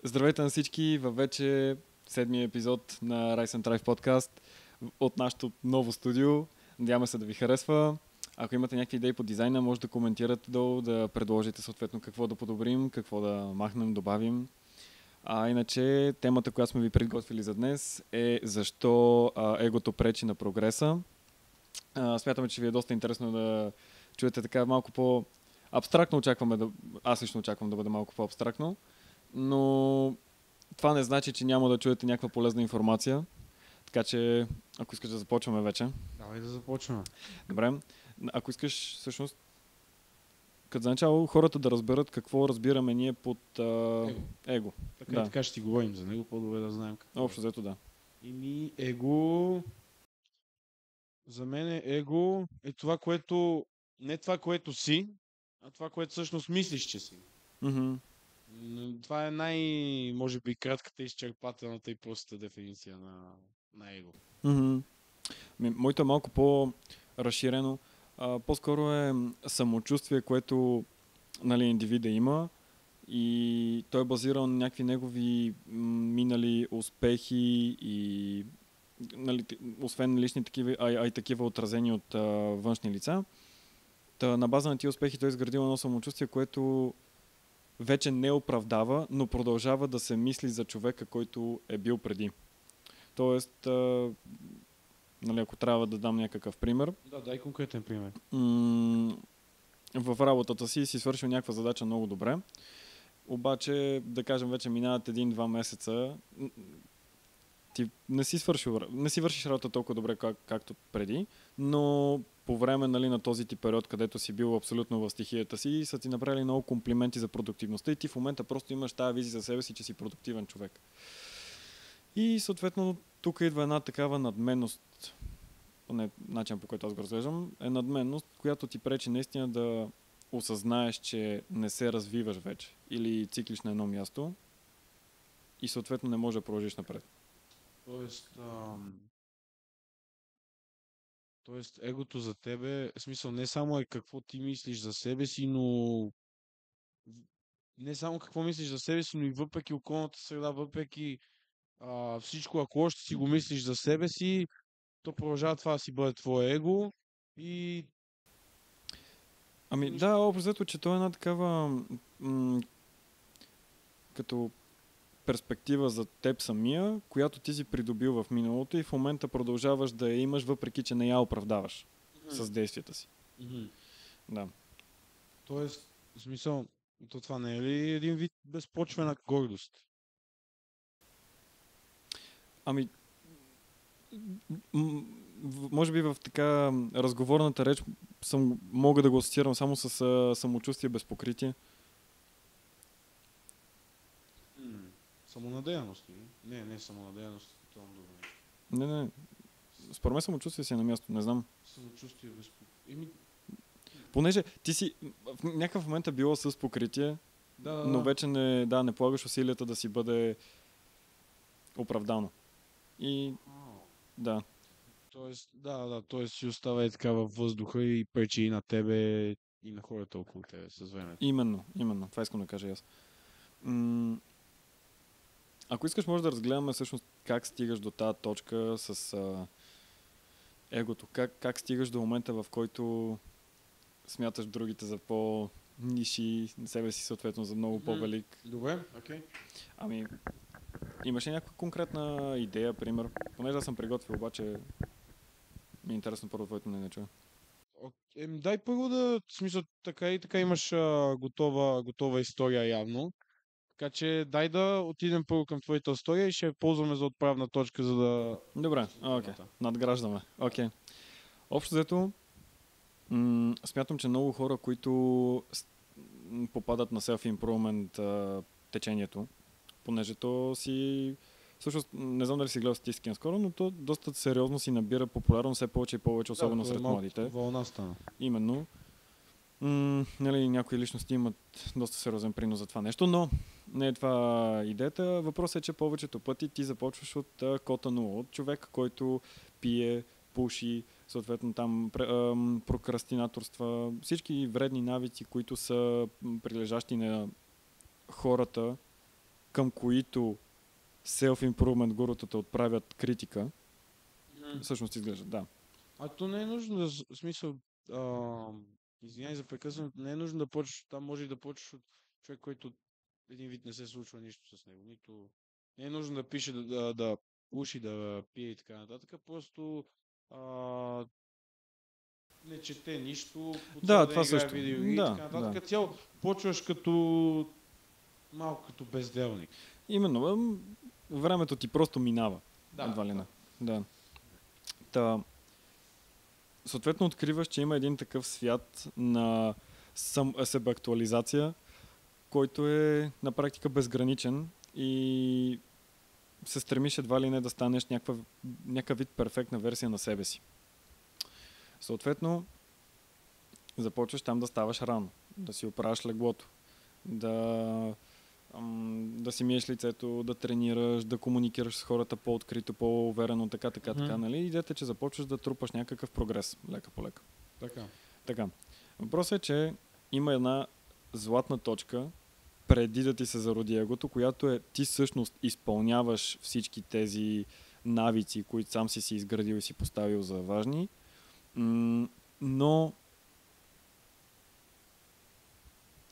Здравейте на всички във вече седмия епизод на Rise and Drive подкаст от нашото ново студио. Надяваме се да ви харесва. Ако имате някакви идеи по дизайна, може да коментирате долу, да предложите съответно какво да подобрим, какво да махнем, добавим. А иначе темата, която сме ви приготвили за днес е защо егото пречи на прогреса. Смятаме, че ви е доста интересно да чуете така малко по-абстрактно очакваме аз лично очаквам да бъде малко по-абстрактно, но това не значи, че няма да чуете някаква полезна информация. Така че, ако искаш да започваме вече. Давай да започваме. Добре. Ако искаш, всъщност, като за начало, хората да разберат какво разбираме ние под его. Така и така ще си говорим за него, по-добре да знаем какво. Общо взето, да. Его... За мен его е това, което... Не това, което си, а това, което всъщност мислиш, че си. Mm-hmm. Това е може би, кратката, изчерпателната и простата дефиниция на его. Mm-hmm. Моето е малко по-разширено. По-скоро е самочувствие, което индивида има и той е базиран на някакви негови минали успехи и освен лични такива, а и такива отразени от външни лица. На база на тия успехи той е изградил едно самочувствие, което вече не оправдава, но продължава да се мисли за човека, който е бил преди. Тоест, ако трябва да дам някакъв пример. Да, дай конкретен пример. В работата си свършил някаква задача много добре, обаче, да кажем, вече минават 1-2 месеца, ти не си вършиш работа толкова добре, както преди, но по време на този ти период, където си бил абсолютно в стихията си, са ти направили много комплименти за продуктивността и ти в момента просто имаш тази визия за себе си, че си продуктивен човек. И съответно тук идва една такава надменност, поне начин по който аз го разглеждам, е надменност, която ти пречи наистина да осъзнаеш, че не се развиваш вече или циклиш на едно място и съответно не можеш да продължиш напред. Тоест, егото за тебе, в смисъл не само е какво ти мислиш за себе си, но не само какво мислиш за себе си, но и въпреки околната среда, въпреки всичко, ако още си го мислиш за себе си, то продължава това да си бъде твое его и... Да, общо, че то е една такава като перспектива за теб самия, която ти си придобил в миналото и в момента продължаваш да я имаш, въпреки че не я оправдаваш с действията си. Да. Тоест, в смисъл, това не е ли един вид безпочвена гордост? Може би в така разговорната реч мога да го асоциирам само с самочувствие без покритие. Самонадеяност ли? Не самонадеяност. Не. Според мен самочувствие си е на място, не знам. Самочувствие без покритие. Понеже ти си в някакъв момент е било с покритие, но вече не полагаш усилията да си бъде оправдано. И да. Тоест си остава и така във въздуха и пречи и на тебе и на хората около тебе с времето. Именно. Това искам да кажа аз. Ако искаш, може да разгледаме всъщност как стигаш до тази точка с егото. Как стигаш до момента, в който смяташ другите за по-ниши, себе си съответно за много по-велик. Добре, окей. Имаш ли някаква конкретна идея, пример? Понеже аз съм приготвил, обаче ми е интересно първо твоето мнение да чуя. Дай първо в смисъл, така и така имаш готова история явно. Така че дай да отидем първо към твоята история и ще я ползваме за отправна точка, за да... Добре, окей. Надграждаме. Окей. Общо взето, смятам, че много хора, които попадат на self-improvement течението, понеже то си... Всъщност, не знам дали си гледал статистики наскоро, но то доста сериозно си набира популярност все повече и повече, особено сред младите. Вълна стана. Именно. Някои личности имат доста сериозен принос за това нещо, но не е това идеята. Въпросът е, че повечето пъти ти започваш от кота 0, от човек, който пие, пуши, съответно там прокрастинаторства, всички вредни навици, които са прилежащи на хората, към които self-improvement гурутата отправят критика, всъщност изглежда, да. А то не е нужно да, в смисъл, извиняй за прекъсването, не е нужно да почваш, там може и да почваш от човек, който един вид не се случва нищо с него. Нито, не е нужно да пише, да пуши, да пие и така нататък, просто не чете нищо, по цял Да, ден това играе също. видеоигри и Да, така нататък. да. Цяло почваш като малко като безделник. Именно, времето ти просто минава. Да, Едва ли не. да. Да. Та, съответно откриваш, че има един такъв свят на себеактуализация, който е на практика безграничен и се стремиш едва ли не да станеш някакъв вид перфектна версия на себе си. Съответно, започваш там да ставаш рано, да си оправяш леглото, да си миеш лицето, да тренираш, да комуникираш с хората по-открито, по-уверено, така, нали? Идете, че започваш да трупаш някакъв прогрес, лека по лека. Така. Въпросът е, че има една златна точка, преди да ти се зароди егото, която е ти всъщност изпълняваш всички тези навици, които сам си изградил и си поставил за важни, но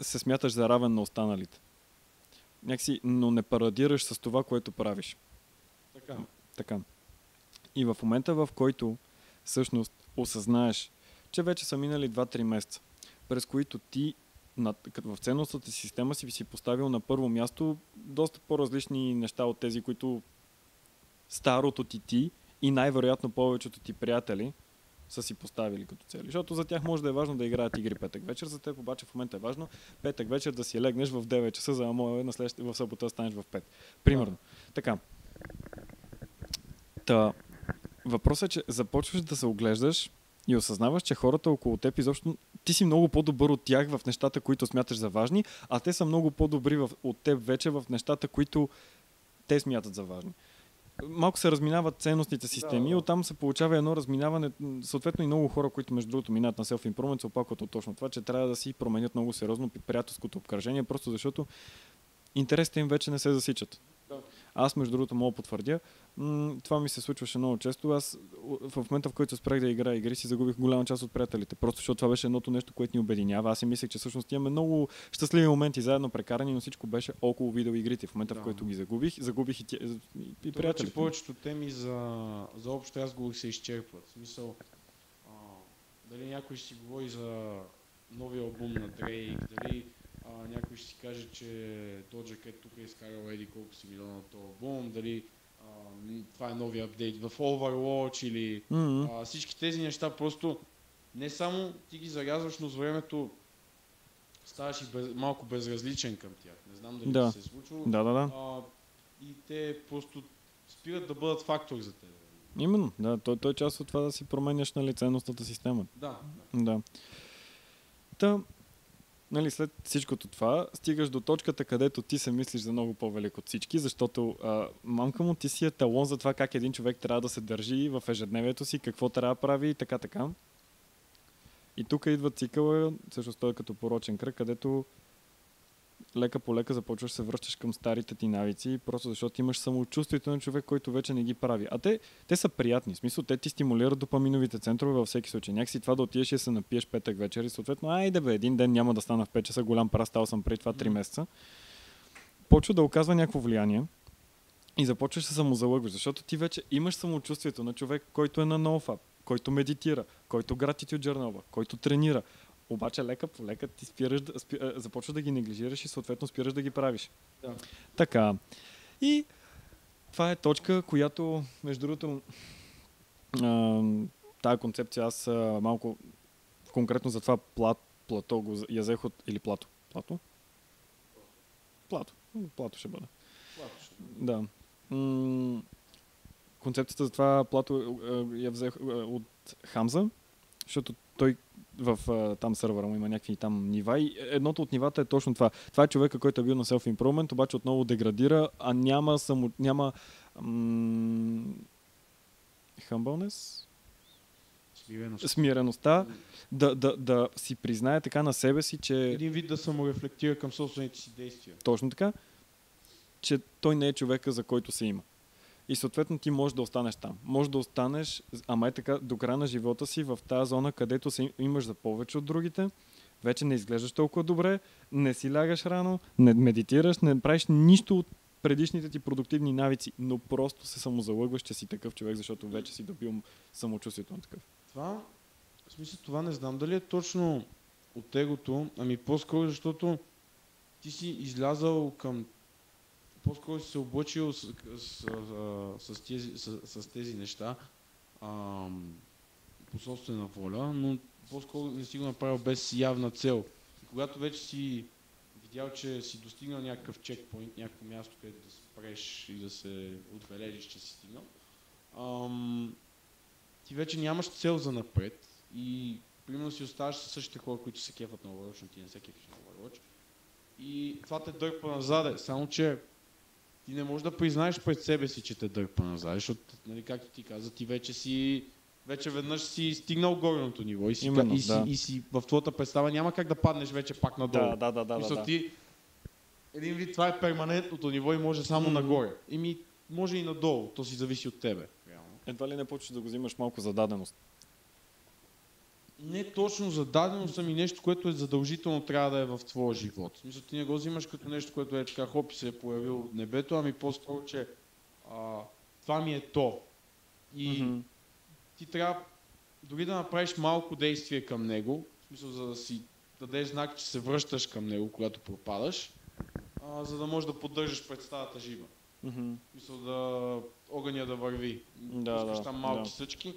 се смяташ за равен на останалите. Някакси, но не парадираш с това, което правиш. Така. И в момента, в който всъщност осъзнаеш, че вече са минали 2-3 месеца, през които ти в ценностната система си поставил на първо място доста по-различни неща от тези, които старото ти и най-вероятно повечето ти приятели са си поставили като цели. Защото за тях може да е важно да играят игри петък вечер, за теб обаче в момента е важно петък вечер да си легнеш в 9 часа, за да може в събота да станеш в 5. Примерно. Така. Въпросът е, че започваш да се оглеждаш и осъзнаваш, че хората около теб изобщо ти си много по-добър от тях в нещата, които смяташ за важни, а те са много по-добри от теб вече в нещата, които те смятат за важни. Малко се разминават ценностните системи и оттам се получава едно разминаване. Съответно и много хора, които между другото минат на self-improvement, се опакват от точно това, че трябва да си променят много сериозно приятелското обкръжение, просто защото интересите им вече не се засичат. Аз, между другото, мога потвърдя. Това ми се случваше много често. Аз в момента, в който спрях да играя игри, си загубих голяма част от приятелите. Просто защото това беше едното нещо, което ни обединява. Аз си мислех, че всъщност имаме много щастливи моменти заедно прекарани, но всичко беше около видеоигрите. В момента, в който ги загубих и приятелите. Че повечето теми за общ разговор се изчерпват. В смисъл, дали някой ще си говори за новия албум на Дрейк, дали някой ще си каже, че Doja Cat тук е изкарал еди колко си милиона на този албум, дали това е новия апдейт в Overwatch или всички тези неща просто не само ти ги зарязваш, но с времето ставаш и малко безразличен към тях. Не знам дали ти се е случило. Да. И те просто спират да бъдат фактор за теб. Именно, да. Той е част от това да си променяш ценностната система. Да. Нали, след всичкото това, стигаш до точката, където ти се мислиш за много по-велик от всички, защото мамка му ти си е талон за това как един човек трябва да се държи в ежедневието си, какво трябва да прави и така. И тук идва цикъла, всъщност той е като порочен кръг, където лека по лека започваш да се връщаш към старите ти навици, просто защото имаш самочувствието на човек, който вече не ги прави. А те са приятни. В смисъл, те ти стимулират допаминовите центрове във всеки случай. Някакси това да отидеш и се напиеш петък вечер и съответно, айде бе, един ден няма да стана в 5 часа, голям прав, стал съм преди това 3 месеца. Почва да оказва някакво влияние и започваш да се самозалъгваш, защото ти вече имаш самочувствието на човек, който е на NoFap, който медитира, който gratitude journal, който тренира. Обаче лека по лека ти започваш да ги неглижираш и съответно спираш да ги правиш. Да. Така. И това е точка, която, между другото, тая концепция аз малко конкретно за това плато го я взех от... Или плато? Плато? Плато ще бъде. Да. Концепцията за това плато я взех от Хамза, защото той в там сървъра му има някакви там нива и едното от нивата е точно това. Това е човека, който е бил на self-improvement, обаче отново деградира, а няма humbleness? Смиреността да си признае така на себе си, че... Един вид да саморефлектира към собствените си действия. Точно така. че той не е човека, за който се има. И съответно ти можеш да останеш там. Може да останеш, ама е така, до края на живота си в тази зона, където имаш за повече от другите, вече не изглеждаш толкова добре, не си лягаш рано, не медитираш, не правиш нищо от предишните ти продуктивни навици, но просто се самозалъгваш, че си такъв човек, защото вече си добил самочувствието на такъв. Това, в смисъл, това не знам дали е точно от егото, ами по-скоро, защото ти си излязал към, по-скоро си се облъчил с тези неща по собствена воля, но по-скоро не си го направил без явна цел. И когато вече си видял, че си достигнал някакъв чекпоинт, някакво място, където да спреш и да се отбележиш, че си стигнал, ти вече нямаш цел за напред и примерно си оставаш със същите хора, които се кефат на Overwatch, но ти не се кефиш на Overwatch. И това те дърпа назаде, само че ти не можеш да признаеш пред себе си, че те дърпа назад, защото, нали, както ти каза, ти вече веднъж си стигнал горното ниво и си в твоята представа няма как да паднеш вече пак надолу. Да. Ти, един вид, това е перманентното ниво и може само нагоре. Може и надолу, то си зависи от тебе. Едва ли не почваш да го взимаш малко за даденост? Не точно за даденост, ами нещо, което е задължително трябва да е в твоя живот. В смисъл, ти не го взимаш като нещо, което е така хоп и се е появил от небето, ами по-скоро, че това ми е то. И ти трябва дори да направиш малко действие към него, в смисъл, за да си дадеш знак, че се връщаш към него, когато пропадаш, за да можеш да поддържаш представата жива. В смисъл, огъня да върви. Пускаш там малки съчки.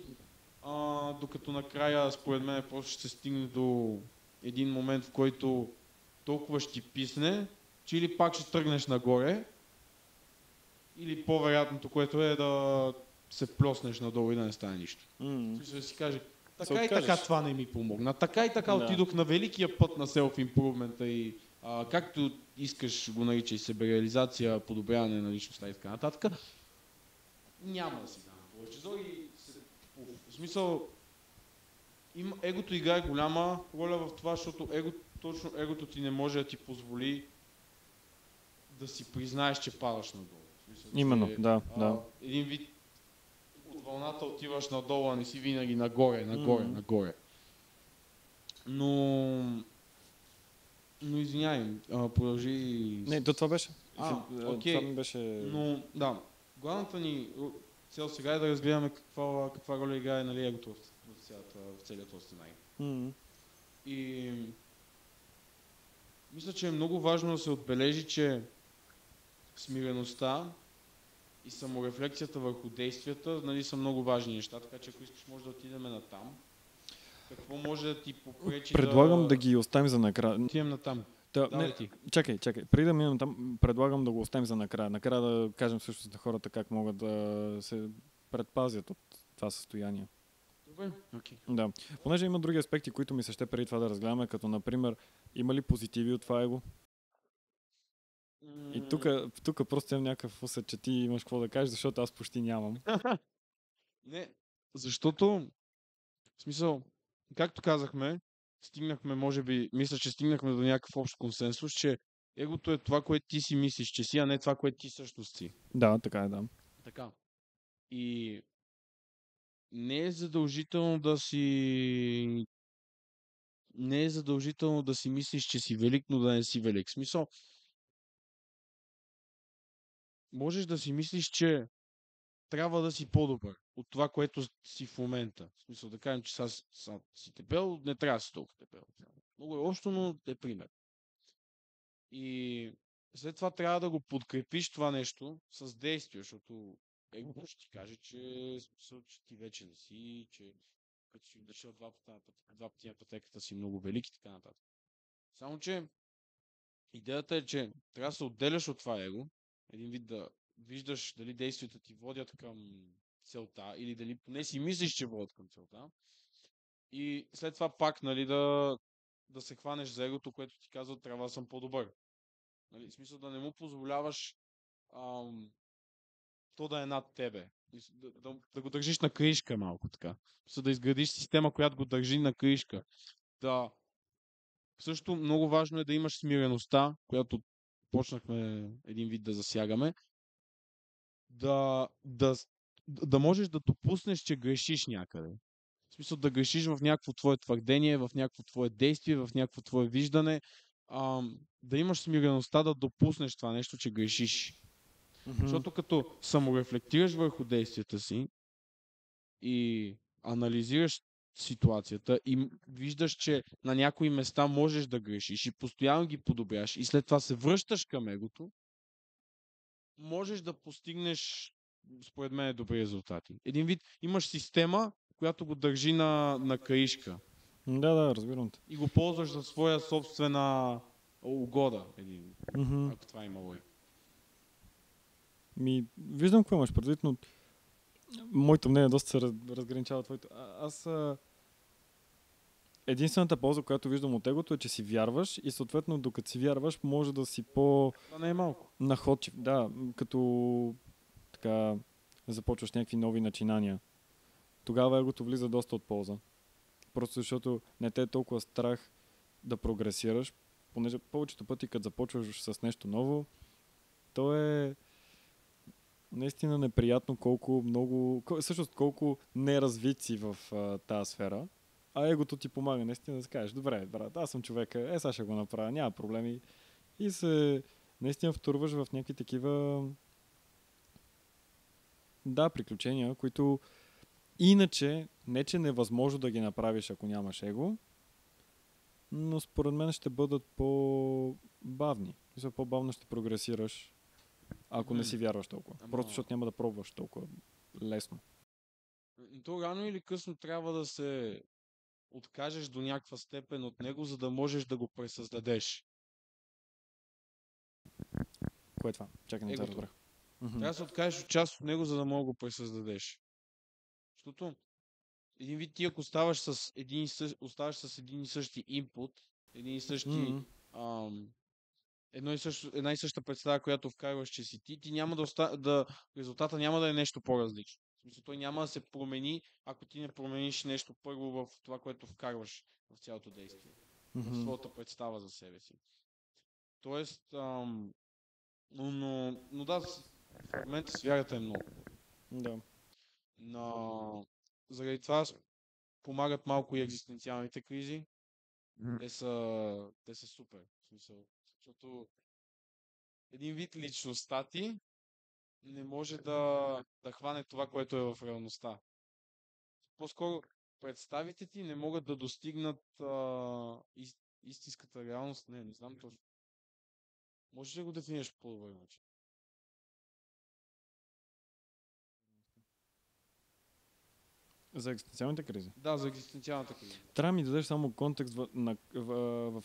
Докато накрая, според мен, просто ще се стигне до един момент, в който толкова ще ти писне, че или пак ще тръгнеш нагоре, или по-вероятното, което е да се плоснеш надолу и да не стане нищо. Да си каже, така и така това не ми помогна. Така и така отидох на великия път на self-improvement и както искаш го наричай себереализация, подобряване на личността и така нататък. Няма да си дам повече зори. В смисъл, егото играе голяма роля в това, защото точно егото ти не може да ти позволи да си признаеш, че падаш надолу. Смисъл, именно, да. Един вид от вълната отиваш надолу, а не си винаги нагоре. Но извиняй, продължи... Не, това беше. Окей. Това ми беше... Но, да, главната ни цел сега е да разгледаме каква роля играе, нали, егото в целият този сценарий. И мисля, че е много важно да се отбележи, че смиреността и саморефлексията върху действията, нали, са много важни неща, така че ако искаш може да отидем на там. Какво може да ти попречи Предлагам да ги оставим за накрая. Отидем на там. Чакай. Преди да минем там, предлагам да го оставим за накрая. Накрая да кажем също на хората как могат да се предпазят от това състояние. Добре, окей. Да. Понеже има други аспекти, които ми се ще преди това да разгледаме, като например, има ли позитиви от това его? И тук просто имам някакъв усет, че ти имаш какво да кажеш, защото аз почти нямам. Не, защото, в смисъл, както казахме, мисля, че стигнахме до някакъв общ консенсус, че егото е това, което ти си мислиш, че си, а не това, което ти всъщност си. Да, така е, да. Така. И не е задължително да си мислиш, че си велик, но да не си велик. В смисъл, можеш да си мислиш, че трябва да си по-добър от това, което си в момента. В смисъл, да кажем, че си дебел, не трябва да си толкова дебел. Много е общо, но е пример. И след това трябва да го подкрепиш това нещо с действие, защото егото ще ти каже, че ти вече не си, че като си дошъл два пъти на пътеката си много велик и така нататък. Само, че идеята е, че трябва да се отделяш от това его, един вид да виждаш дали действията ти водят към целта или дали поне си мислиш, че водят към целта. И след това пак, нали, да се хванеш за егото, което ти казва, трябва да съм по-добър. Нали, в смисъл да не му позволяваш то да е над тебе. Да го държиш на кришка малко така. За да изградиш система, която го държи на кришка. Също много важно е да имаш смиреността, която почнахме един вид да засягаме, да можеш да допуснеш, че грешиш някъде. В смисъл да грешиш в някакво твое твърдение, в някакво твое действие, в някакво твое виждане, да имаш смиреността да допуснеш това нещо, че грешиш. Защото като саморефлектираш върху действията си и анализираш ситуацията и виждаш, че на някои места можеш да грешиш и постоянно ги подобряш и след това се връщаш към егото, можеш да постигнеш, според мен, добри резултати. Един вид имаш система, която го държи на каишка. Да, разбирам те. И го ползваш за своя собствена угода. Ако това има логика. Виждам какво имаш предвид, но моето мнение доста се разграничава твоето. Аз единствената полза, която виждам от егото е, че си вярваш и съответно докато си вярваш, може да си Това не е малко. находчив. Да, като така започваш някакви нови начинания. Тогава егото влиза доста от полза. Просто защото не те е толкова страх да прогресираш, понеже повечето пъти, като започваш с нещо ново, то е наистина неприятно колко неразвит си в тази сфера. А егото ти помага наистина да си кажеш, добре, брат, аз съм човека, сега ще го направя, няма проблеми. И се наистина втурваш в някакви такива приключения, които иначе, не че невъзможно да ги направиш, ако нямаш его, но според мен ще бъдат по-бавни. По-бавно ще прогресираш, ако не си вярваш толкова. Просто защото няма да пробваш толкова лесно. То рано или късно трябва да се откажеш до някаква степен от него, за да можеш да го пресъздадеш. Кое е това? Чакай, не те разбрах. Трябва да се откажеш от част от него, за да мога да го пресъздадеш. Защото един вид ти, ако оставаш с един и същи инпут, един и същи една и съща представа, която вкарваш, че си ти няма резултата няма да е нещо по-различно. В смисъл, той няма да се промени, ако ти не промениш нещо първо в това, което вкарваш в цялото действие. В своята представа за себе си. Тоест, но да, в момента с вярата е много. Да. Но заради това помагат малко и екзистенциалните кризи. Те са супер. В смисъл, защото един вид личността ти не може да хване това, което е в реалността. По-скоро представите ти не могат да достигнат истинската реалност. Не знам точно. Можеш ли да го дефинираш по добър начин? За екзистенциалните кризи? Да, за екзистенциалната криза. Трябва ми да дадеш само контекст в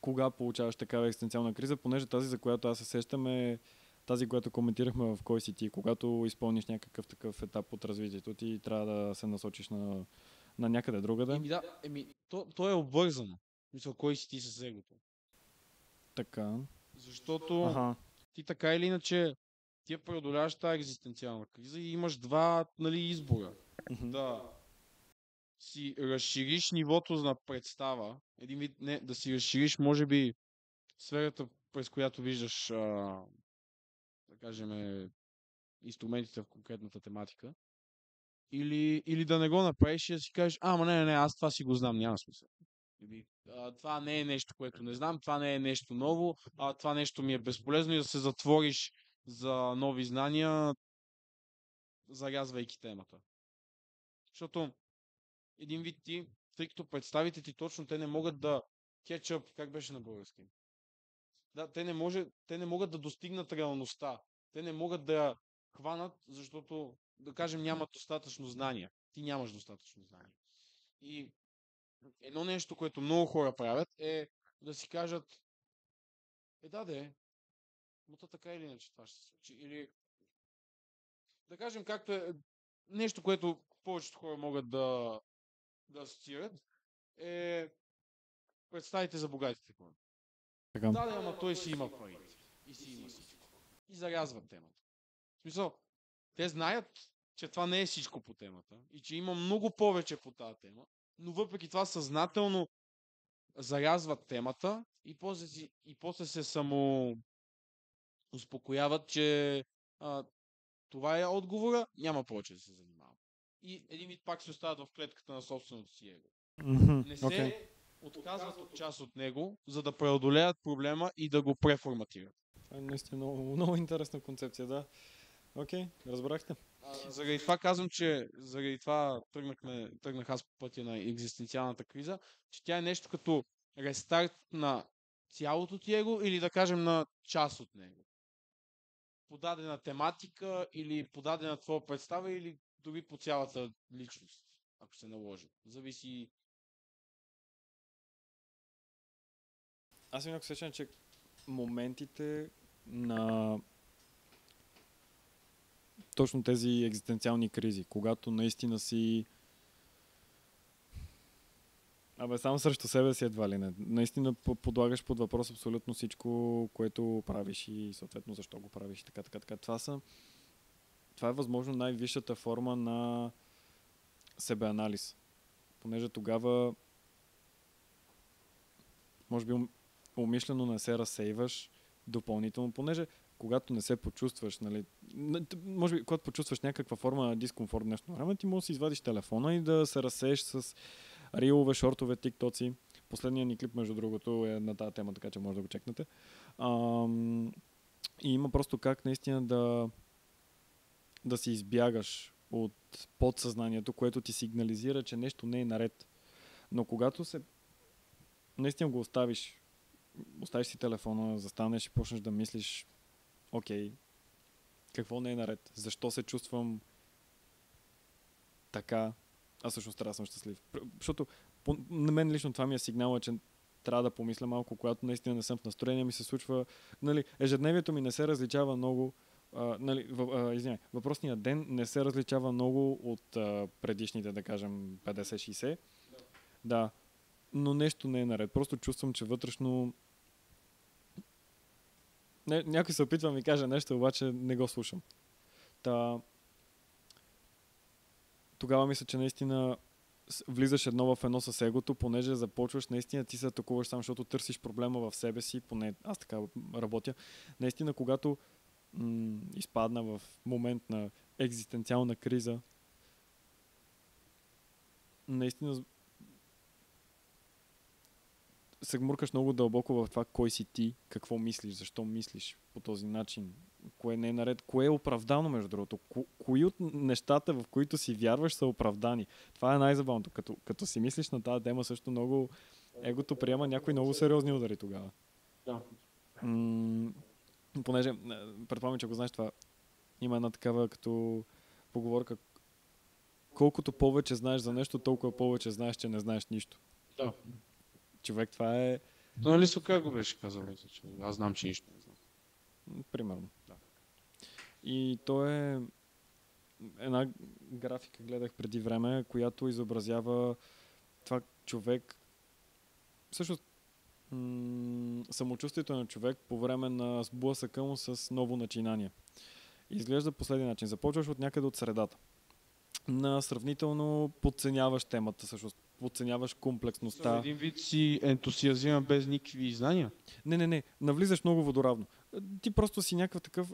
кога получаваш такава екзистенциална криза, понеже тази, за която аз се сещам, е тази, която коментирахме в Кой си ти. Когато изпълниш някакъв такъв етап от развитието ти, трябва да се насочиш на някъде другаде. То е обвързано. Мисля, кой си ти с егото. Така. Защото ти така или иначе ти я преодоляваш тази екзистенциална криза и имаш два избора. Да си разшириш нивото на представа, един вид, да си разшириш, може би, сферата, през която виждаш, да кажем, инструментите в конкретната тематика, или да не го направиш и да си кажеш, ама не, аз това си го знам, няма смисъл. Това не е нещо, което не знам, това не е нещо ново, това нещо ми е безполезно и да се затвориш за нови знания, зарязвайки темата. Защото един вид тъй като представите ти точно, те не могат да кетчъп, как беше на български? Да, те не могат да достигнат реалността. Те не могат да я хванат, защото, да кажем, нямат достатъчно знания. Ти нямаш достатъчно знания. И едно нещо, което много хора правят, е да си кажат но то така или иначе това ще се случи. Или да кажем, както е нещо, което повечето хора могат да асоциират, е представите за богатите хора. Ама той си има парите. И си има всичко. И зарязват темата. В смисъл, те знаят, че това не е всичко по темата и че има много повече по тази тема, но въпреки това съзнателно зарязват темата и после се само успокояват, че това е отговора, няма повече да се занимавам. И един вид пак се остават в клетката на собственото си его. Не се отказват от част от него, за да преодолеят проблема и да го преформатират. Това е наистина много, много интересна концепция, да. Окей, разбрахте. Заради това казвам, че заради това тръгнах аз по пътя на екзистенциалната криза, че тя е нещо като рестарт на цялото ти его или да кажем на част от него. Подадена тематика или подадена твоя представа или дори по цялата личност, ако се наложи. Зависи. Аз имам усещане, че моментите на точно тези екзистенциални кризи, когато наистина си само срещу себе си едва ли не. Наистина подлагаш под въпрос абсолютно всичко, което правиш и съответно защо го правиш. Така. Това е възможно най-висшата форма на себеанализ. Понеже тогава може би умишлено не се разсейваш допълнително, понеже когато не се почувстваш, нали, може би когато почувстваш някаква форма на дискомфорт днешно време, ти можеш да си извадиш телефона и да се разсееш с рилове, шортове, тиктоци. Последният ни клип, между другото, е на тази тема, така че може да го чекнете. И има просто как наистина да си избягаш от подсъзнанието, което ти сигнализира, че нещо не е наред. Но когато наистина го оставиш си телефона, застанеш и почнеш да мислиш, окей, какво не е наред? Защо се чувствам така? Аз всъщност трябва да съм щастлив. Защото на мен лично това ми е сигнал, че трябва да помисля малко, когато наистина не съм в настроение, ми се случва, нали, ежедневието ми не се различава много, въпросният ден не се различава много от предишните, да кажем, 50-60. Да, но нещо не е наред. Просто чувствам, че вътрешно някой се опитва да ми каже нещо, обаче не го слушам. Тогава мисля, че наистина влизаш едно в едно с егото, понеже започваш наистина ти се атакуваш само, защото търсиш проблема в себе си, поне аз така работя. Наистина, когато изпадна в момент на екзистенциална криза, наистина се гмуркаш много дълбоко в това кой си ти, какво мислиш, защо мислиш по този начин, кое не е наред, кое е оправдано, между другото. Кои от нещата, в които си вярваш, са оправдани. Това е най-забавното. Като си мислиш на тази тема, също много егото приема някои много сериозни удари тогава. Да. Понеже, предполагам, че го знаеш това, има една такава като поговорка, колкото повече знаеш за нещо, толкова повече знаеш, че не знаеш нищо. Да. Човек, това е... То нали Сократ го беше казал, че аз знам, че нищо не знам. Примерно, да. И то е една графика, гледах преди време, която изобразява това човек, всъщност самочувствието на човек по време на сблъсъка му с ново начинание. Изглежда последния начин. Започваш от някъде от средата. На сравнително подценяваш темата, всъщност подценяваш комплексността. Един вид си ентусиазиран без никакви знания? Не. Навлизаш много водоравно. Ти просто си някакъв такъв...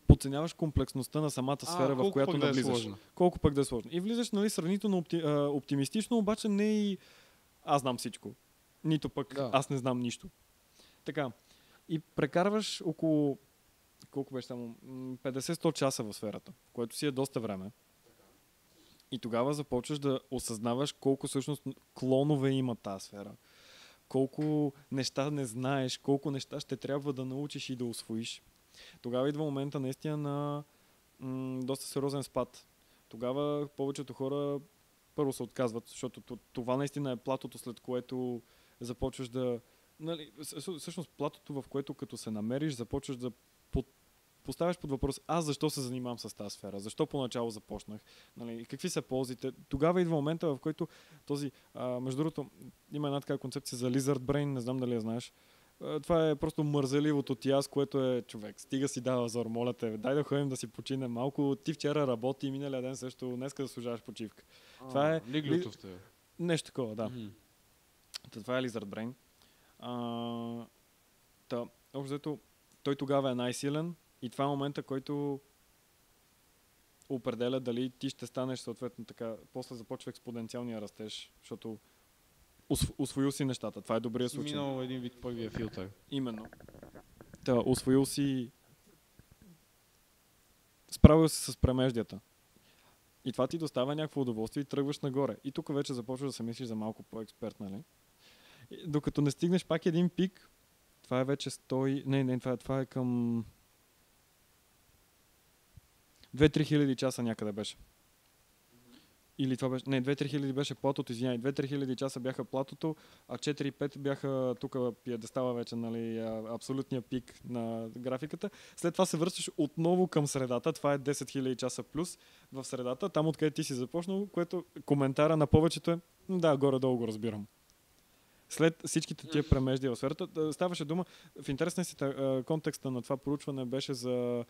подценяваш комплексността на самата сфера, в която навлизаш. Колко пък да е сложно. И влизаш, нали, сравнително оптимистично, обаче не и аз знам всичко. Нито пък аз не знам нищо. Така. И прекарваш около колко беше само 50-100 часа в сферата, което си е доста време. И тогава започваш да осъзнаваш колко всъщност клонове има тази сфера. Колко неща не знаеш, колко неща ще трябва да научиш и да усвоиш. Тогава идва момента наистина на доста сериозен спад. Тогава повечето хора първо се отказват, защото това наистина е платото, след което започваш да... Нали, всъщност платото, в което като се намериш, започваш да поставяш под въпрос, аз защо се занимавам с тази сфера, защо поначало започнах, нали, какви са ползите. Тогава идва момента, в който този, между другото, има една така концепция за lizard brain, не знам дали я знаеш. Това е просто мързеливото ти аз, което е човек. Стига си дава зор, моля те, дай да ходим да си починем малко. Ти вчера работи, миналия ден също, днеска да служаваш почивка. Това е... Лиглото в тебе. Нещо такова, да. Това е Lizard Brain. Общо взето, той тогава е най-силен и това е момента, който определя дали ти ще станеш съответно така. После започва експоненциалния растеж, защото усвоил си нещата. Това е добрия случай. Минал един вид първия филтър. Именно. Усвоил си, справил си с премеждията. И това ти доставя някакво удоволствие и тръгваш нагоре. И тук вече започваш да се мислиш за малко по-експерт, нали? И докато не стигнеш пак един пик, това е вече 100... Не, това е към 2-3 хиляди часа някъде беше. Или това беше... Не, 2-3 хиляди беше платото, извиняй. 2-3 хиляди часа бяха платото, а 4-5 бяха тук пиедестала вече, нали, абсолютния пик на графиката. След това се връщаш отново към средата. Това е 10 хиляди часа плюс в средата, там откъде ти си започнал, което коментара на повечето е да, горе-долу го разбирам. След всичките тия премеждия в сферата, ставаше дума, в интересна си контекста на това проучване беше за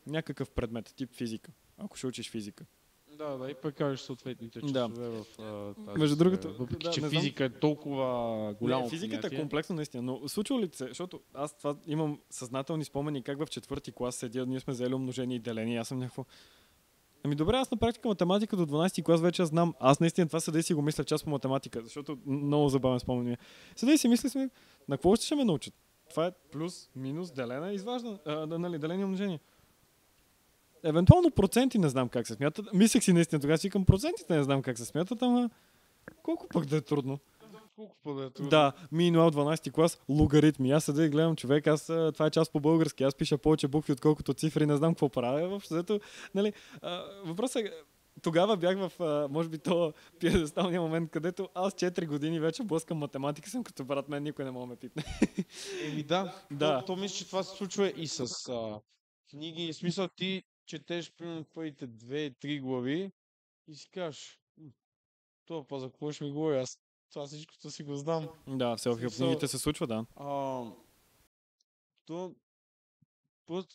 някакъв предмет, тип физика, ако ще учиш физика. Да, и прекараш съответните часове в тази Между другото, въпреки, че физика е толкова голямо физиката понятие. е комплексна наистина, но случва ли се, защото аз това имам съзнателни спомени как в 4-ти клас седя, ние сме взели умножение и деление, аз съм някакво... Ами добре, аз на практика математика до 12-ти клас вече знам. Аз наистина това седа и си го мисля в част по математика, защото много забавен спомен ми е. Седа и си мисля сме, на какво ще ме научат? Това е плюс, минус, делена, изваждане, нали, деление и умножение. Евентуално проценти не знам как се смятат. Мислех си наистина тогава, си към процентите не знам как се смятат, ама колко пък да е трудно. Колко по-да е трудно. Да, минуал 12-ти клас, логаритми. Аз седа и гледам човек, това е част по български, аз пиша повече букви, отколкото цифри, не знам какво правя. Въобще, нали, въпросът е, тогава бях в, може би, то пиедесталния момент, където аз 4 години вече блъскам математика, съм като брат, мен никой не мога ме пипне. Еми да. То мисля, че това се случва и с книги. В смисъл ти четеш, примерно, първите 2-3 глави и си кажеш, това па за какво ще ми говори, аз това всичкото си го знам. Да, все в книгите се случва, да.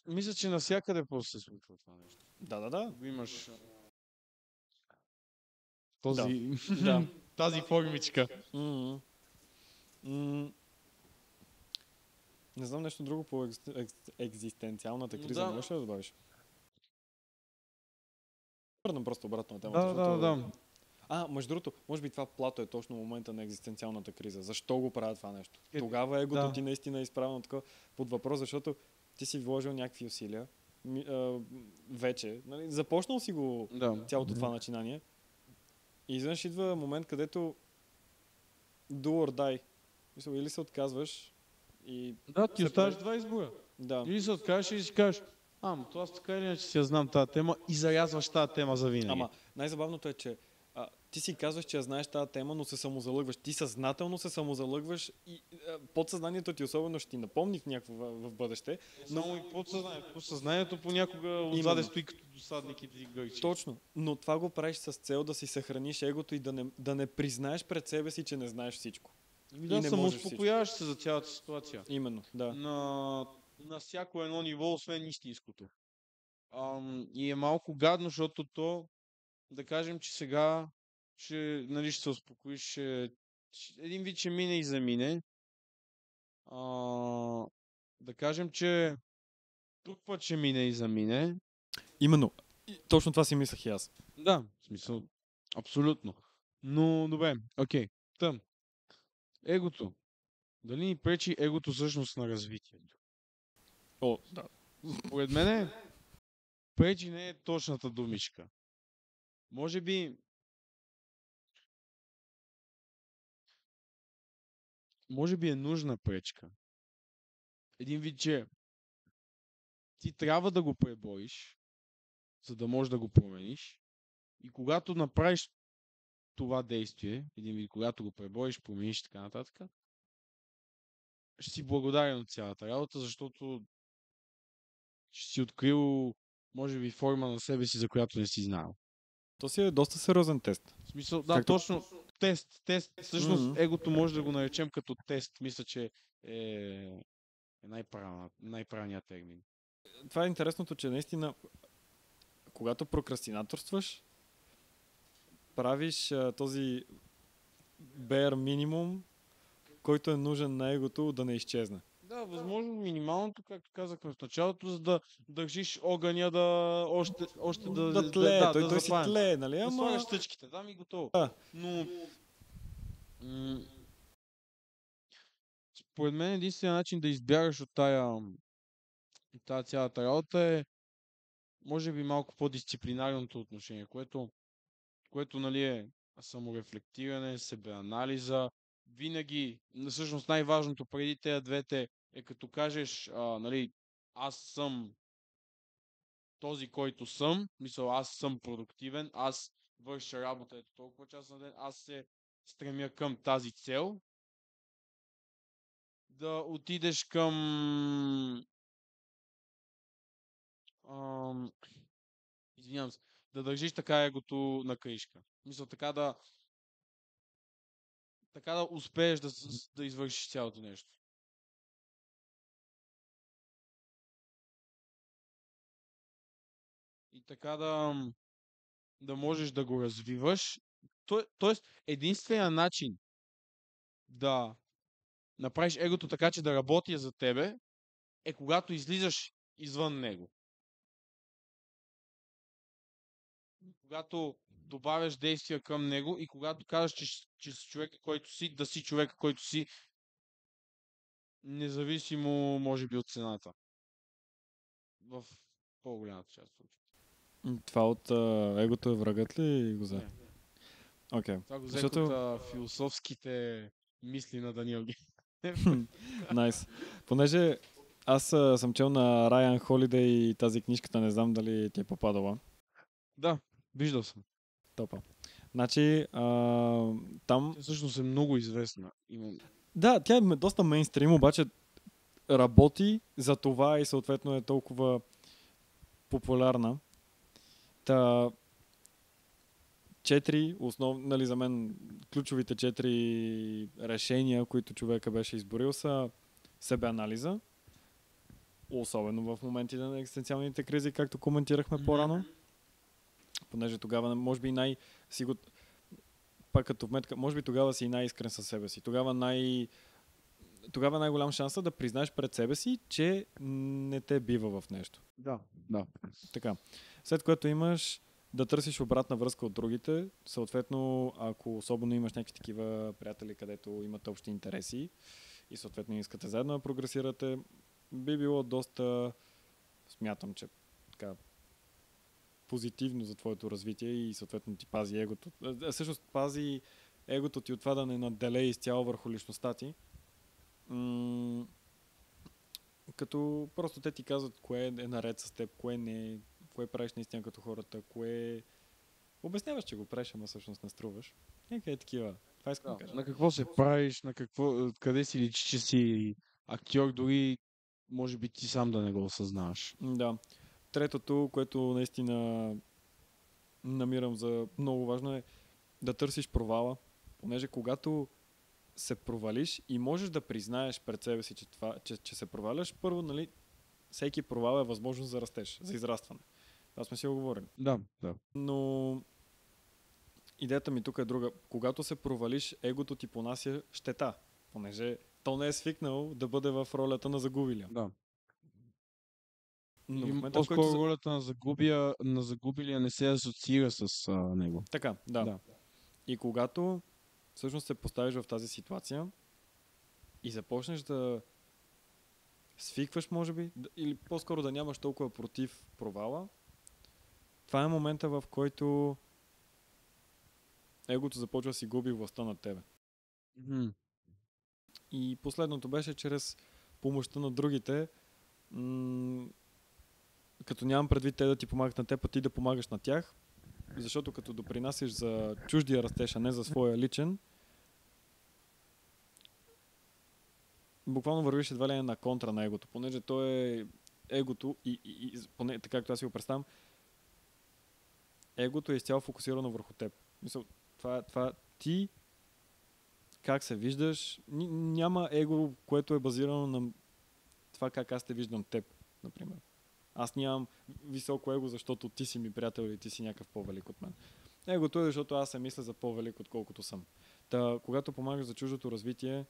Мисля, че навсякъде просто се случва това нещо. Да. Имаш тази формичка. Не знам нещо друго по екзистенциалната криза. Можеш ли да добавиш? Върнам просто обратно на темата. Да. Между другото, може би това плато е точно момента на екзистенциалната криза. Защо го правят това нещо? Тогава егото ти наистина е изправено така под въпрос, защото ти си вложил някакви усилия. Вече. Нали, започнал си го цялото това начинание. И изведнъж идва момент, където do or die. Или се отказваш и... Да, ти оставаш два избора. Да. Или се откажеш или си кажеш, то аз така или иначе си я знам тази тема и зарязваш тази тема за винаги. Ама най-забавното е, че ти си казваш, че я знаеш тази тема, но се самозалъгваш. Ти съзнателно се самозалъгваш и подсъзнанието ти особено ще ти напомни в някакво в бъдеще. Само и подсъзнанието. Съзнанието понякога отзаде стои като досадник и ти гърчи. Точно. Но това го правиш с цел да си съхраниш егото и да не признаеш пред себе си, че не знаеш всичко. Да, самоуспокояваш се за цялата ситуация. Именно, да. На всяко едно ниво, освен истинското. И е малко гадно, защото да кажем, че сега ще се успокоиш, един вид ще мине и замине. Да кажем, че друг път ще мине и замине. Именно. Точно това си мислех и аз. Да, в смисъл, абсолютно. Но, добре, окей. Тъм. Егото. Дали ни пречи егото всъщност на развитието? Да. Според мен пречи не е точната думичка. Може би е нужна пречка. Един вид, че ти трябва да го пребориш, за да можеш да го промениш. И когато направиш това действие, един вид, когато го пребориш, промениш и така нататък, ще си благодарен от цялата работа, защото ще си открил, може би, форма на себе си, за която не си знал. То си е доста сериозен тест. В смисъл, да, точно. Тест. Всъщност, егото може да го наречем като тест. Мисля, че е най-правилният термин. Това е интересното, че наистина, когато прокрастинаторстваш, правиш този bare минимум, който е нужен на егото да не изчезне. Да, възможно минималното, както казахме в началото, за да държиш огъня да още Да тлее, той си запален. тлее, нали? Да Ама... слагаш стъчките там и готово. Да. Но според мен единственият начин да избягаш от тая цялата работа е може би малко по-дисциплинарното отношение, което нали е саморефлектиране, себеанализа. Винаги, всъщност най-важното преди тези двете е като кажеш, нали, аз съм този, който съм, мисля, аз съм продуктивен, аз върша работа ето толкова часа на ден, аз се стремя към тази цел, да отидеш към извинявам се, да държиш така егото на каишка. Мисля, така да успееш да извършиш цялото нещо. И така да можеш да го развиваш. Тоест, единственият начин да направиш егото така, че да работи за тебе, е когато излизаш извън него. Когато добавяш действия към него и когато казваш, че си човека, който си, да си човека, който си, независимо, може би, от цената. В по-голямата част от случаите. Това от егото е врагът ли го взе? Не. Окей. Това го взех от философските мисли на Даниел Ги. Найс. Понеже аз съм чел на Райан Холидей тази книжката, не знам дали ти е попадала. Да, виждал съм. Топа. Значи, там... Тя всъщност е много известна. Да, тя е доста мейнстрим, обаче работи, за това и съответно е толкова популярна. Та... 4 основни, нали, за мен ключовите 4 решения, които човека беше изборил, са себеанализа, особено в моментите на екзистенциалните кризи, както коментирахме по-рано, понеже тогава може би пак като вметка, може би тогава си най-искрен със себе си. Тогава най-голям шанс да признаеш пред себе си, че не те бива в нещо. Да. Така. След което имаш да търсиш обратна връзка от другите. Съответно, ако особено имаш някакви такива приятели, където имате общи интереси и съответно искате заедно да прогресирате, би било доста, смятам, че така позитивно за твоето развитие и съответно ти пази егото. Всъщност пази егото ти от това да не наделее изцяло върху личността ти. Като просто те ти казват кое е наред с теб, кое не е, кое правиш наистина като хората, кое... Обясняваш, че го правиш, ама всъщност не струваш. Някъде такива. Това искам да кажа. На какво се правиш, къде си личи, че си актьор, дори може би ти сам да не го осъзнаваш. Да. Третото, което наистина намирам за много важно е да търсиш провала, понеже когато се провалиш и можеш да признаеш пред себе си, че се проваляш, първо, нали, всеки провал е възможност за растеж, за израстване. Това сме си го говорили. Да. Но идеята ми тук е друга. Когато се провалиш, егото ти понася щета, понеже то не е свикнал да бъде в ролята на загубилия. Да. Но в момента, по-скоро ролята на загубилия не се асоциира с него. Така, да. И когато всъщност се поставиш в тази ситуация и започнеш да свикваш, може би, или по-скоро да нямаш толкова против провала, това е момента, в който егото започва да си губи властта над тебе. И последното беше чрез помощта на другите, като нямам предвид те да ти помагат на теб, а ти да помагаш на тях, защото като допринасяш за чуждия растеж, а не за своя личен, буквално вървиш едва ли на контра на егото, понеже то е егото и поне така както аз си го представям, егото е изцяло фокусирано върху теб. Мисъл, това ти как се виждаш, няма его, което е базирано на това как аз те виждам теб, например. Аз нямам високо его, защото ти си ми приятел или ти си някакъв по-велик от мен. Егото е, защото аз се мисля за по-велик, отколкото съм. Та, когато помагаш за чуждото развитие,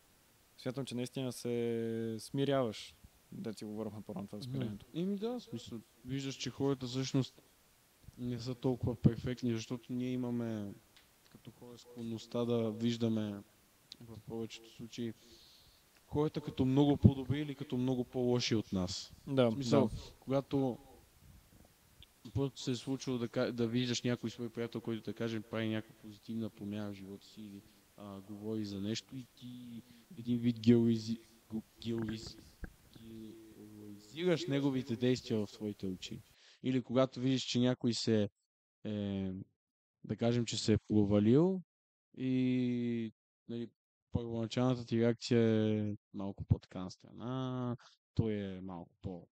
смятам, че наистина се смиряваш. Да си говорихме по-рано това смирението. Да, в смисъл, виждаш, че хората всъщност не са толкова перфектни, защото ние имаме като хора склонността да виждаме в повечето случаи хората като много по-добри или като много по-лоши от нас. Да, В смисъл, да. когато просто се е случило да виждаш някой свой приятел, който да кажем прави някаква позитивна промяна в живота си или говори за нещо и ти един вид героизираш неговите действия в твоите очи. Или когато видиш, че някой да кажем, че се е провалил и нали, първоначалната ти реакция е малко по-така на страна, той е малко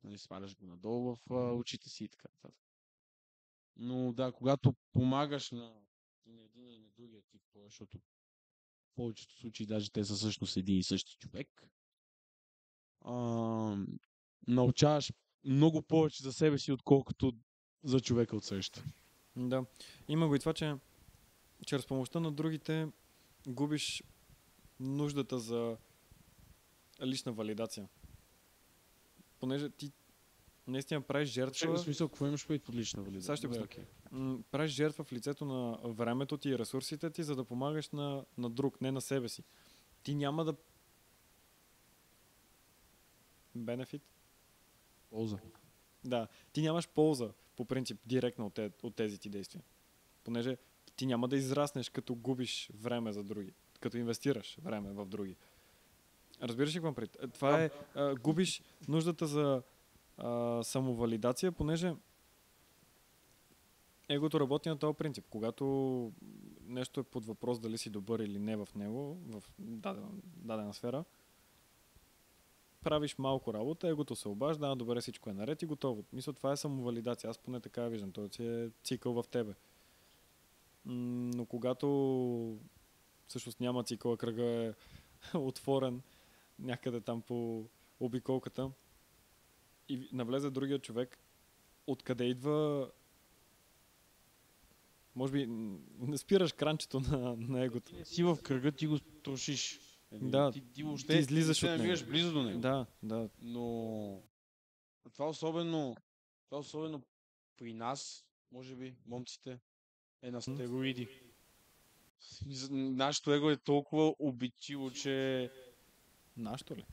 нали, сваляш го надолу в очите си и така нататък. Но да, когато помагаш на един и на другия тип, защото в повечето случаи даже те са всъщност един и същи човек, научаваш много повече за себе си, отколкото за човека от среща. Да. Има го и това, че чрез помощта на другите губиш нуждата за лична валидация. Понеже ти наистина правиш жертва. В смисъл, какво имаш предвид под лична валидация? Сега ще го правиш жертва в лицето на времето ти и ресурсите ти, за да помагаш на друг, не на себе си. Ти няма да... Бенефит? Полза. Да. Ти нямаш полза, по принцип, директно от тези ти действия. Понеже ти няма да израснеш, като губиш време за други. Като инвестираш време в други. Разбираш ли какво пред? Това е... губиш нуждата за самовалидация, понеже егото работи на този принцип. Когато нещо е под въпрос дали си добър или не в него, в дадена сфера, правиш малко работа, егото се обажда, добре, всичко е наред и готово. Мисля, това е самовалидация. Аз поне така виждам. Той си е цикъл в тебе. Но когато всъщност няма цикъл, кръга е отворен някъде там по обиколката и навлезе другия човек, откъде идва, може би не спираш кранчето на егото. Ти не си в кръга, ти го трошиш. Да, ти въобще ти излизаш не от него. намираш близо до него. Да. Но това особено при нас, може би, момците, е на стероиди. Нашето его е толкова обичило, че... Нашето ли?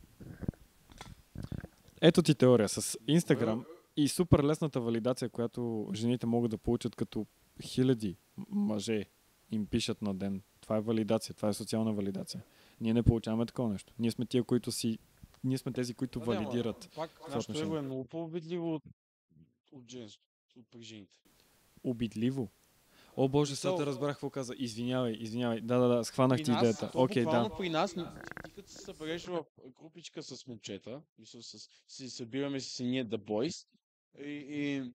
Ето ти теория с Instagram и супер лесната валидация, която жените могат да получат като хиляди мъже им пишат на ден. Това е валидация, това е социална валидация. Ние не получаваме такова нещо. Ние сме тия, които ние сме тези, които валидират. Пак нашето его е много по-обидливо от женството, от жените. Обидливо? О, Боже, сега те разбрах какво каза. Извинявай. Да, схванах ти идеята. Окей, да. При нас, ти като се събереш в групичка с момчета, си събираме си ние The Boys и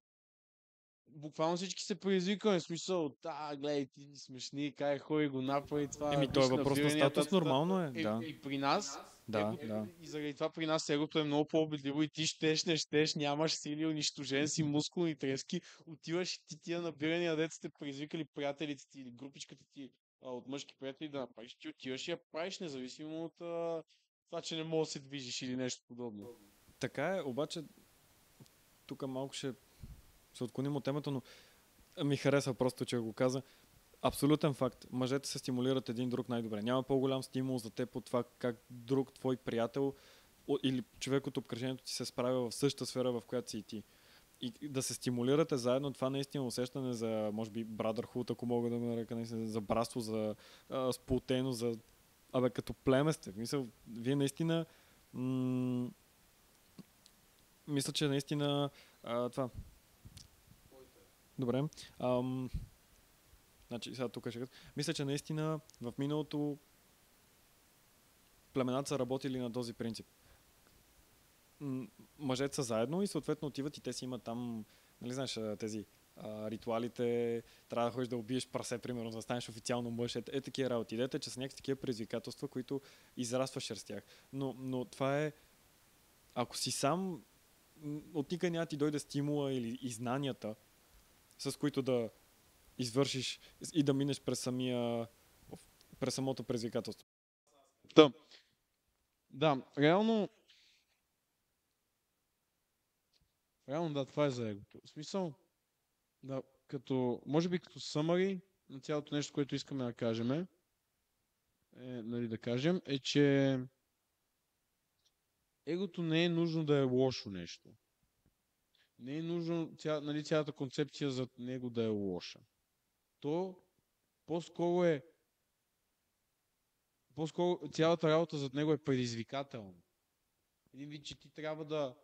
буквално всички се предизвикваме, в смисъл, гледай, ти смешни, кай, хой го направи това. Това е въпрос на статус, нормално е. Да. И при нас, да. И заради това при нас егото е много по-обидливо и ти не щеш, нямаш сили, унищожен си, мускулни трески, отиваш и тия набирания, дето сте предизвикали приятелите ти или групичката ти от мъжки приятели да направиш, ти отиваш и я правиш независимо от това, че не можеш да се движиш или нещо подобно. Така е, обаче тук малко ще се отклоним от темата, но ми харесва просто, че го каза. Абсолютен факт. Мъжете се стимулират един друг най-добре. Няма по-голям стимул за теб от това как друг твой приятел или човек от обкръжението ти се справя в същата сфера, в която си и ти. И да се стимулирате заедно, това наистина усещане за, може би, brotherhood, ако мога да го нарека, наистина, за братство, за сплотеност, за като племе сте. Мисля, вие наистина мисля, че наистина това. Добре. Значи, сега тук ще кажа. Мисля, че наистина в миналото племената са работили на този принцип. Мъжете са заедно и съответно отиват и те си имат там, нали знаеш, тези ритуалите, трябва да ходиш да убиеш прасе, примерно, за да станеш официално мъж. Такива работи. Идеята е, че са някакви такива предизвикателства, които израстваш чрез тях. Но това е, ако си сам, от никъде няма ти дойде стимула или знанията, с които да извършиш и да минеш през самия през самото предизвикателство. Да, реално да, това е за егото. В смисъл, да, може би като summary на цялото нещо, което искаме да кажем, е, че егото не е нужно да е лошо нещо. Не е нужно цялата концепция за него да е лоша. То по-скоро цялата работа зад него е предизвикателна. Един вид, че ти трябва да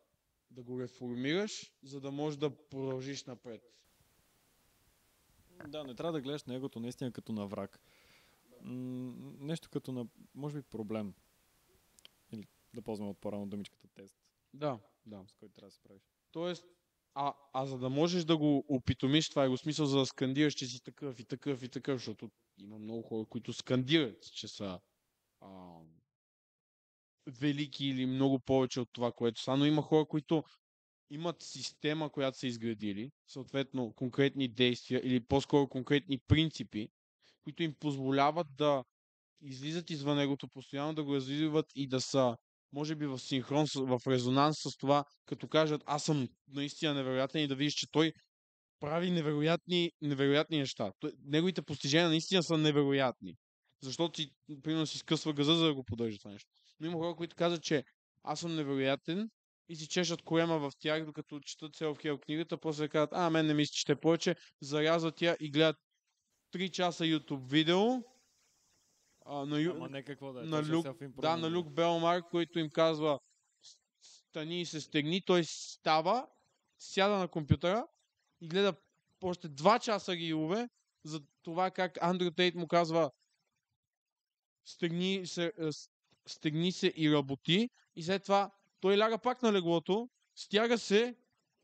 го реформираш, за да можеш да продължиш напред. Да, не трябва да гледаш на егото наистина като на враг. Нещо като на, може би, проблем. Или да ползваме от по-рано думичката тест. Да. С който трябва да се правиш. Тоест, за да можеш да го опитомиш, това е го смисъл, за да скандираш, че си такъв и такъв и такъв, защото има много хора, които скандират, че са велики или много повече от това, което са, но има хора, които имат система, която са изградили, съответно конкретни действия или по-скоро конкретни принципи, които им позволяват да излизат извън егото, постоянно да го развиват и да са, може би, в синхрон, в резонанс с това, като кажат, аз съм наистина невероятен, и да видиш, че той прави невероятни неща. Неговите постижения наистина са невероятни. Защото примерно си скъсва газа, за да го поддържа това нещо. Но има хора, които казват, че аз съм невероятен и си чешат корема в тях, докато четат Self-Help книгата, после казват, мен не ми се чете повече, зарязват я и гледат 3 часа YouTube видео на Люк Белмар, който им казва стани и се стегни, той става, сяда на компютъра и гледа още 2 часа рилове за това как Андрю Тейт му казва стегни се и работи, и след това той ляга пак на леглото, стяга се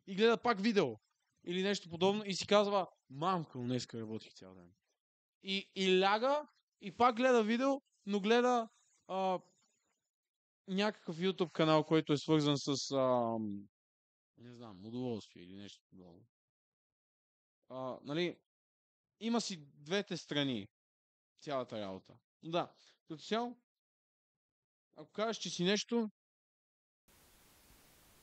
и гледа пак видео или нещо подобно и си казва, мамка, днеска работих цял ден. И ляга и пак гледа видео, но гледа някакъв YouTube канал, който е свързан с не знам, удоволствие или нещо подобно. Нали, има си двете страни цялата работа. Да, като цяло, ако кажеш, че си нещо,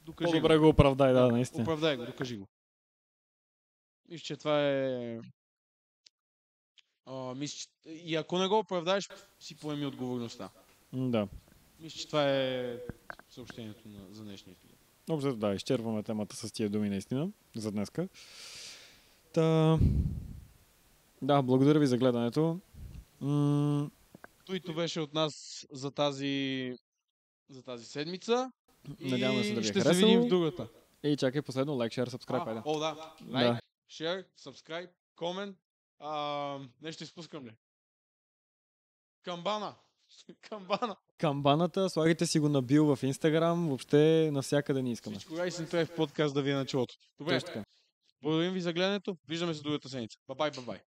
докажи го. По-добре го оправдай, да, наистина. Оправдай го, докажи го. Мисля, че това е... И ако не го оправдаеш, си поеми отговорността. Да. Мисля, че това е съобщението за днешния епизод. Общо, да, изчерпваме темата с тия думи наистина за днеска. Да, благодаря ви за гледането. Туито беше от нас за тази седмица. Надяваме се да ви е ще харесало. се видим в другата. И чакай последно, лайк, шер, сабскрайб. Лайк, шер, сабскрайб, комент. Нещо изпускам ли? Камбаната, слагайте си го на бил в Инстаграм, въобще навсякъде ни искаме. Всичко Райсен в подкаст да ви е началото. Добре, благодарим ви за гледането. Виждаме се другата седмица. Бай-бай.